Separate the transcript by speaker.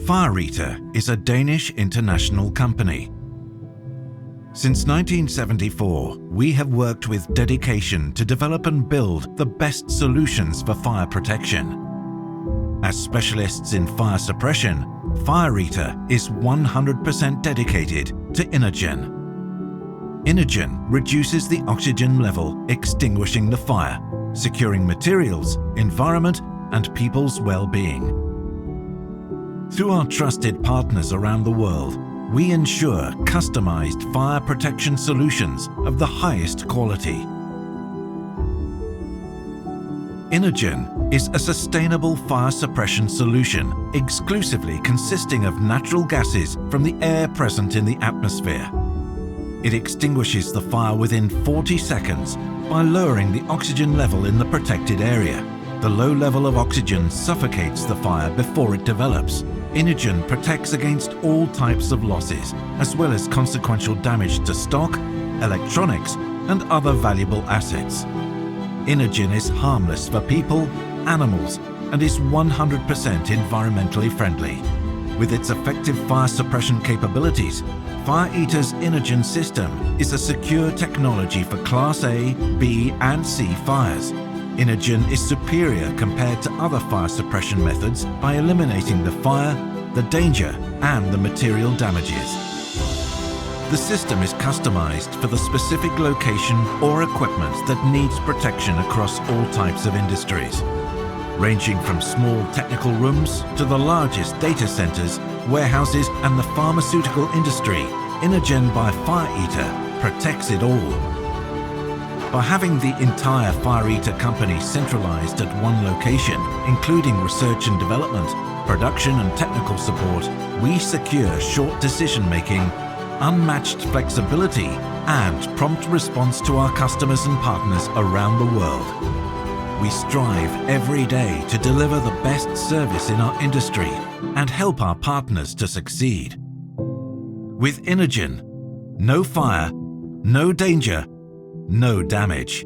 Speaker 1: Fire Eater is a Danish international company. Since 1974, we have worked with dedication to develop and build the best solutions for fire protection. As specialists in fire suppression, Fire Eater is 100% dedicated to Inergen. Inergen reduces the oxygen level, extinguishing the fire, securing materials, environment, and people's well-being. Through our trusted partners around the world, we ensure customized fire protection solutions of the highest quality. Inergen is a sustainable fire suppression solution exclusively consisting of natural gases from the air present in the atmosphere. It extinguishes the fire within 40 seconds by lowering the oxygen level in the protected area. The low level of oxygen suffocates the fire before it develops. Inergen protects against all types of losses, as well as consequential damage to stock, electronics, and other valuable assets. Inergen is harmless for people, animals, and is 100% environmentally friendly. With its effective fire suppression capabilities, Fire Eater's Inergen system is a secure technology for Class A, B, and C fires. Inergen is superior compared to other fire suppression methods by eliminating the fire, the danger, and the material damages. The system is customized for the specific location or equipment that needs protection across all types of industries. Ranging from small technical rooms to the largest data centers, warehouses, and the pharmaceutical industry, Inergen by Fire Eater protects it all. By having the entire Fire Eater company centralized at one location, including research and development, production and technical support, we secure short decision-making, unmatched flexibility, and prompt response to our customers and partners around the world. We strive every day to deliver the best service in our industry and help our partners to succeed. With Inergen, no fire, no danger, no damage.